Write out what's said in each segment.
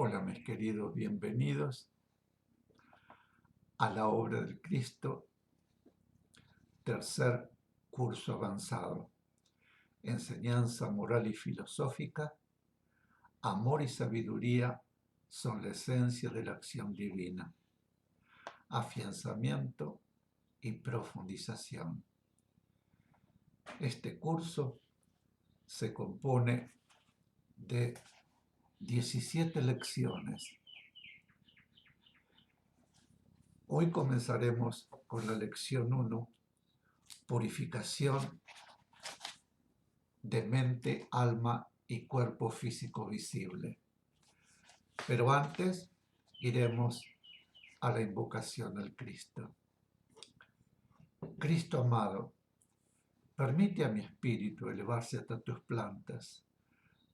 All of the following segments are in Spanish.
Hola mis queridos, bienvenidos a la obra del Cristo, tercer curso avanzado, enseñanza moral y filosófica, amor y sabiduría son la esencia de la acción divina, afianzamiento y profundización. Este curso se compone de 17 lecciones. Hoy comenzaremos con la lección 1, purificación de mente, alma y cuerpo físico visible. Pero antes iremos a la invocación al Cristo. Cristo amado, permite a mi espíritu elevarse hasta tus plantas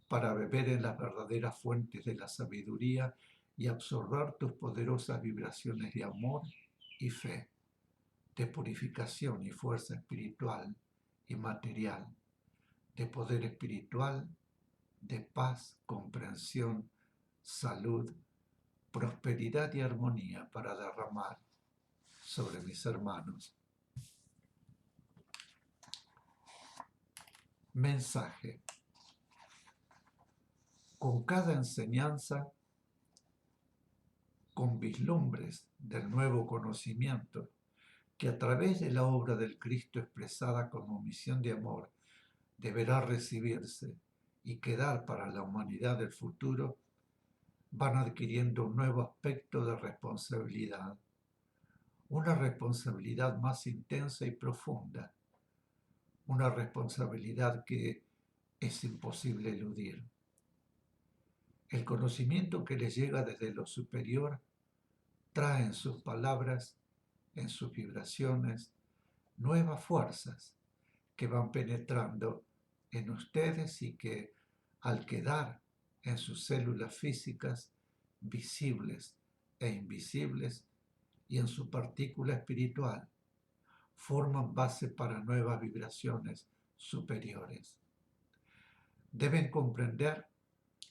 para beber en las verdaderas fuentes de la sabiduría y absorber tus poderosas vibraciones de amor y fe, de purificación y fuerza espiritual y material, de poder espiritual, de paz, comprensión, salud, prosperidad y armonía para derramar sobre mis hermanos. Mensaje. Con cada enseñanza, con vislumbres del nuevo conocimiento, que a través de la obra del Cristo expresada como misión de amor deberá recibirse y quedar para la humanidad del futuro, van adquiriendo un nuevo aspecto de responsabilidad, una responsabilidad más intensa y profunda, una responsabilidad que es imposible eludir. El conocimiento que les llega desde lo superior trae en sus palabras, en sus vibraciones, nuevas fuerzas que van penetrando en ustedes y que, al quedar en sus células físicas, visibles e invisibles, y en su partícula espiritual, forman base para nuevas vibraciones superiores. Deben comprender,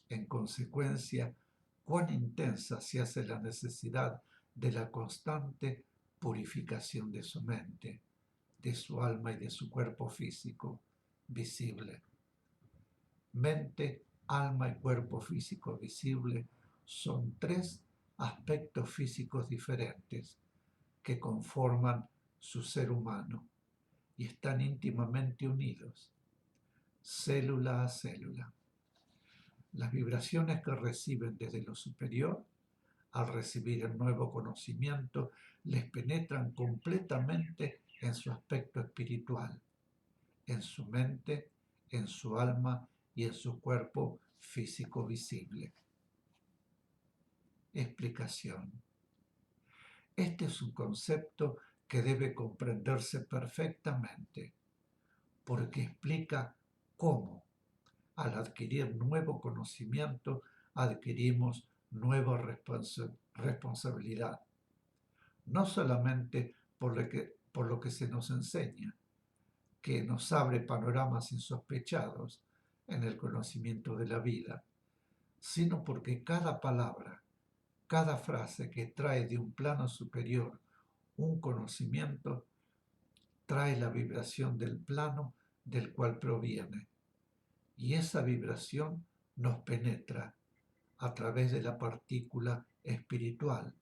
en consecuencia, cuán intensa se hace la necesidad de la constante purificación de su mente, de su alma y de su cuerpo físico visible. Mente, alma y cuerpo físico visible son tres aspectos físicos diferentes que conforman su ser humano y están íntimamente unidos, célula a célula. Las vibraciones que reciben desde lo superior, al recibir el nuevo conocimiento, les penetran completamente en su aspecto espiritual, en su mente, en su alma y en su cuerpo físico visible. Explicación. Este es un concepto que debe comprenderse perfectamente, porque explica cómo, al adquirir nuevo conocimiento, adquirimos nueva responsabilidad, no solamente por lo que se nos enseña, que nos abre panoramas insospechados en el conocimiento de la vida, sino porque cada palabra, cada frase que trae de un plano superior un conocimiento, trae la vibración del plano del cual proviene. Y esa vibración nos penetra a través de la partícula espiritual,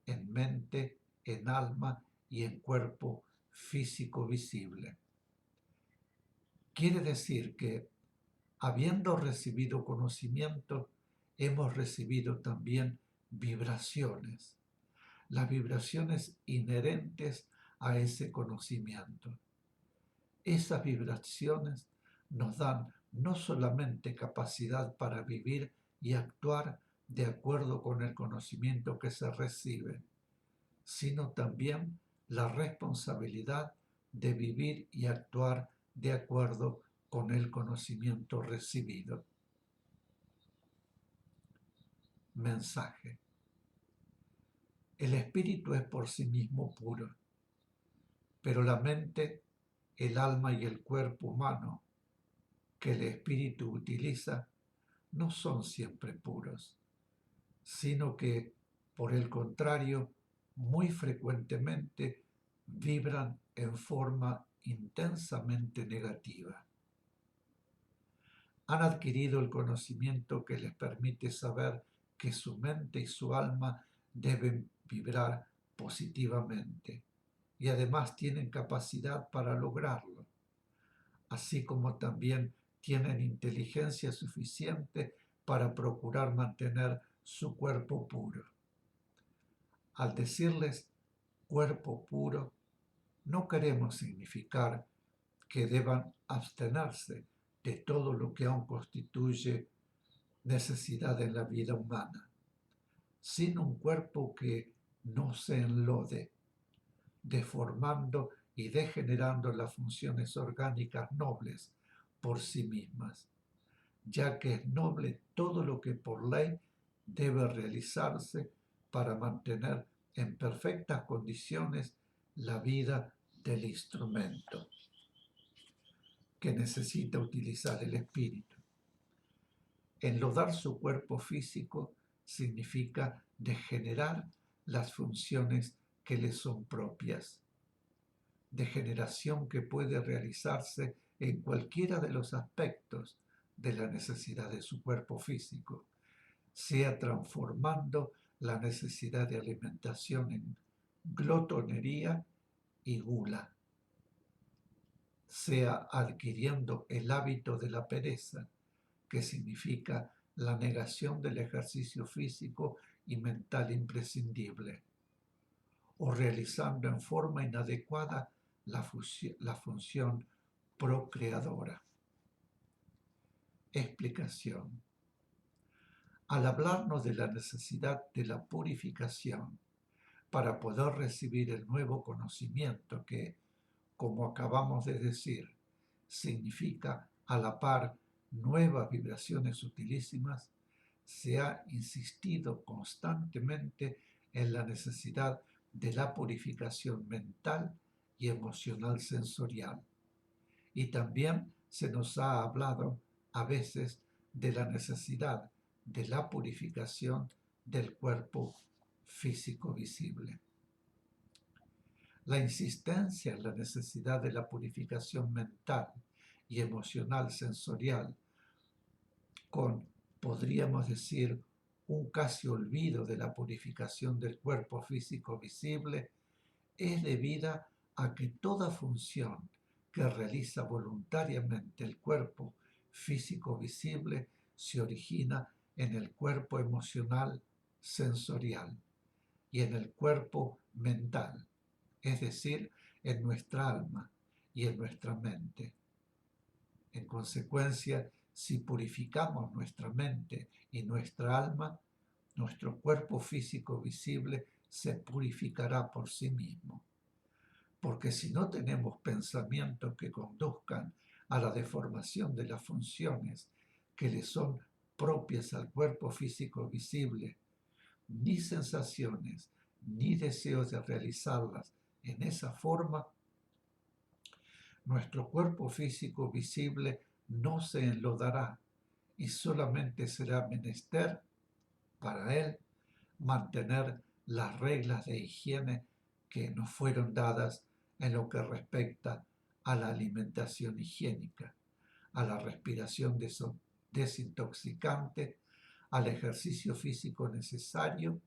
en mente, en alma y en cuerpo físico visible. Quiere decir que, habiendo recibido conocimiento, hemos recibido también vibraciones, las vibraciones inherentes a ese conocimiento. Esas vibraciones nos dan no solamente capacidad para vivir y actuar de acuerdo con el conocimiento que se recibe, sino también la responsabilidad de vivir y actuar de acuerdo con el conocimiento recibido. Mensaje. El espíritu es por sí mismo puro, pero la mente, el alma y el cuerpo humano que el espíritu utiliza no son siempre puros. sino que, por el contrario, muy frecuentemente vibran en forma intensamente negativa. Han adquirido el conocimiento que les permite saber que su mente y su alma deben vibrar positivamente y además tienen capacidad para lograrlo, así como también tienen inteligencia suficiente para procurar mantener su cuerpo puro. Al decirles cuerpo puro, no queremos significar que deban abstenerse de todo lo que aún constituye necesidad en la vida humana, sino un cuerpo que no se enlode, deformando y degenerando las funciones orgánicas nobles por sí mismas, ya que es noble todo lo que por ley debe realizarse para mantener en perfectas condiciones la vida del instrumento que necesita utilizar el espíritu. Enlodar su cuerpo físico significa degenerar las funciones que le son propias, degeneración que puede realizarse en cualquiera de los aspectos de la necesidad de su cuerpo físico, sea transformando la necesidad de alimentación en glotonería y gula, sea adquiriendo el hábito de la pereza, que significa la negación del ejercicio físico y mental imprescindible, o realizando en forma inadecuada la función procreadora. Explicación. Al hablarnos de la necesidad de la purificación para poder recibir el nuevo conocimiento que, como acabamos de decir, significa a la par nuevas vibraciones sutilísimas, se ha insistido constantemente en la necesidad de la purificación mental y emocional sensorial. Y también se nos ha hablado a veces de la necesidad de la purificación del cuerpo físico visible. La insistencia en la necesidad de la purificación mental y emocional sensorial, con, podríamos decir, un casi olvido de la purificación del cuerpo físico visible, es debida a que toda función que realiza voluntariamente el cuerpo físico visible se origina en el cuerpo emocional sensorial y en el cuerpo mental, es decir, en nuestra alma y en nuestra mente. En consecuencia, si purificamos nuestra mente y nuestra alma, nuestro cuerpo físico visible se purificará por sí mismo. Porque si no tenemos pensamientos que conduzcan a la deformación de las funciones que le son propias al cuerpo físico visible, ni sensaciones, ni deseos de realizarlas en esa forma, nuestro cuerpo físico visible no se enlodará y solamente será menester para él mantener las reglas de higiene que nos fueron dadas en lo que respecta a la alimentación higiénica, a la respiración desintoxicante, al ejercicio físico necesario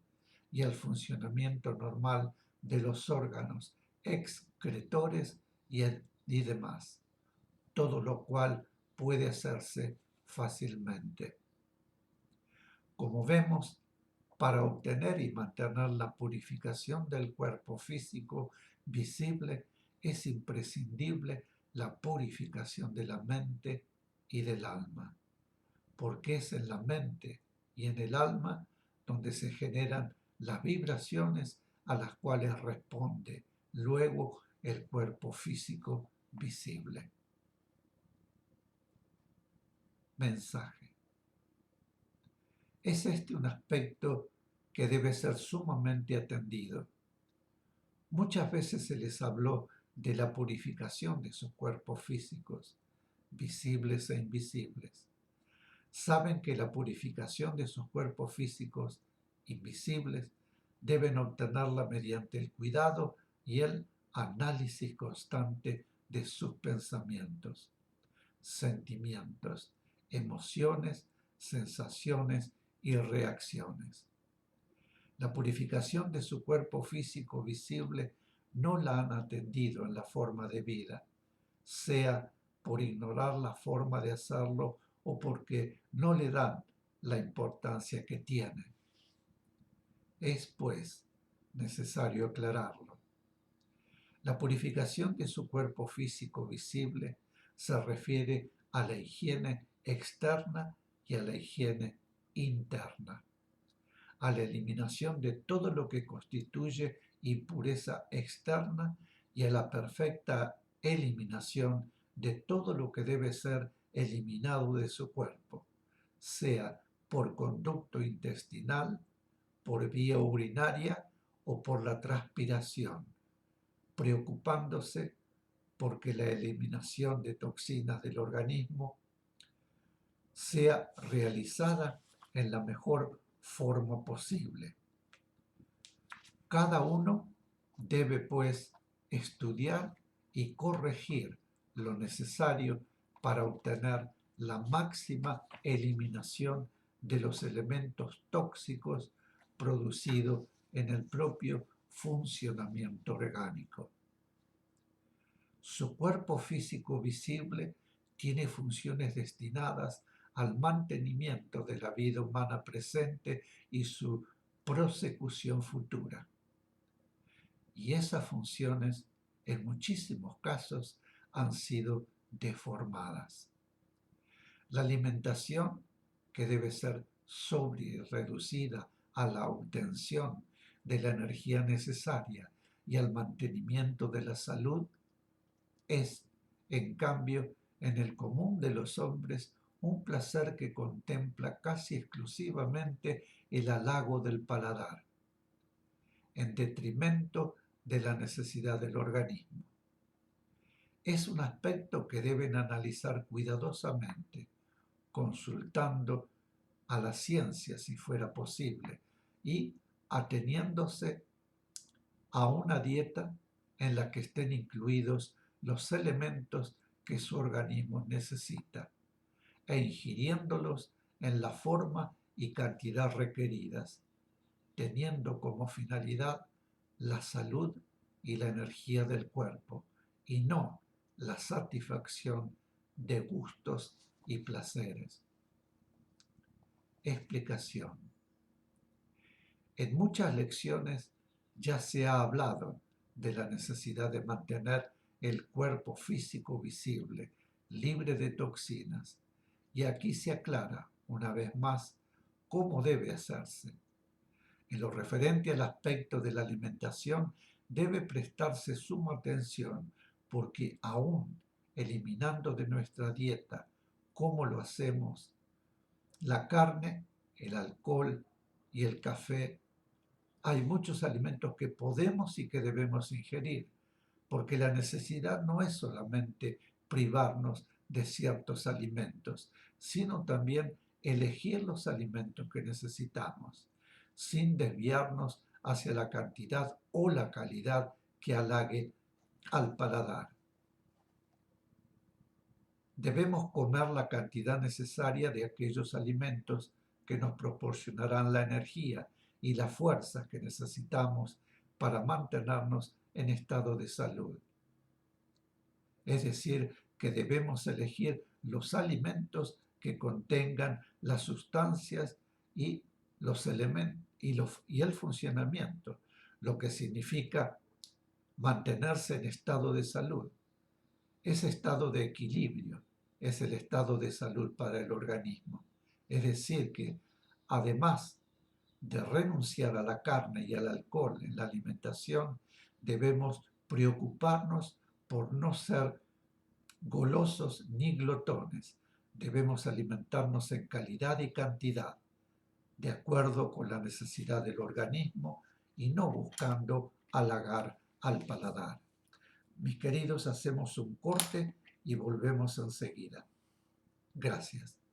y al funcionamiento normal de los órganos excretores y demás, todo lo cual puede hacerse fácilmente. Como vemos, para obtener y mantener la purificación del cuerpo físico visible es imprescindible la purificación de la mente y del alma, porque es en la mente y en el alma donde se generan las vibraciones a las cuales responde luego el cuerpo físico visible. Mensaje. Es este un aspecto que debe ser sumamente atendido. Muchas veces se les habló de la purificación de sus cuerpos físicos, visibles e invisibles. Saben que la purificación de sus cuerpos físicos invisibles, deben obtenerla mediante el cuidado y el análisis constante de sus pensamientos, sentimientos, emociones, sensaciones y reacciones. La purificación de su cuerpo físico visible no la han atendido en la forma de vida, sea por ignorar la forma de hacerlo o porque no le dan la importancia que tiene. Es, pues, necesario aclararlo. La purificación de su cuerpo físico visible se refiere a la higiene externa y a la higiene interna, a la eliminación de todo lo que constituye impureza externa y a la perfecta eliminación de todo lo que debe ser eliminado de su cuerpo, sea por conducto intestinal, por vía urinaria o por la transpiración, preocupándose porque la eliminación de toxinas del organismo sea realizada en la mejor forma posible. Cada uno debe, pues, estudiar y corregir lo necesario para obtener la máxima eliminación de los elementos tóxicos producidos en el propio funcionamiento orgánico. Su cuerpo físico visible tiene funciones destinadas al mantenimiento de la vida humana presente y su prosecución futura. Y esas funciones, en muchísimos casos, han sido deformadas. La alimentación, que debe ser sobria y reducida a la obtención de la energía necesaria y al mantenimiento de la salud, es, en cambio, en el común de los hombres, un placer que contempla casi exclusivamente el halago del paladar, en detrimento de la necesidad del organismo. Es un aspecto que deben analizar cuidadosamente, consultando a la ciencia si fuera posible y ateniéndose a una dieta en la que estén incluidos los elementos que su organismo necesita e ingiriéndolos en la forma y cantidad requeridas, teniendo como finalidad la salud y la energía del cuerpo y no la satisfacción de gustos y placeres. Explicación. En muchas lecciones ya se ha hablado de la necesidad de mantener el cuerpo físico visible, libre de toxinas, y aquí se aclara, una vez más, cómo debe hacerse. En lo referente al aspecto de la alimentación, debe prestarse suma atención, porque aún eliminando de nuestra dieta, como lo hacemos, la carne, el alcohol y el café, hay muchos alimentos que podemos y que debemos ingerir, porque la necesidad no es solamente privarnos de ciertos alimentos, sino también elegir los alimentos que necesitamos, sin desviarnos hacia la cantidad o la calidad que halague al paladar. Debemos comer la cantidad necesaria de aquellos alimentos que nos proporcionarán la energía y la fuerza que necesitamos para mantenernos en estado de salud. Es decir, que debemos elegir los alimentos que contengan las sustancias y los elementos y el funcionamiento, lo que significa mantenerse en estado de salud. Ese estado de equilibrio es el estado de salud para el organismo. Es decir, que además de renunciar a la carne y al alcohol en la alimentación, debemos preocuparnos por no ser golosos ni glotones. Debemos alimentarnos en calidad y cantidad, de acuerdo con la necesidad del organismo y no buscando halagar al paladar. Mis queridos, hacemos un corte y volvemos enseguida. Gracias.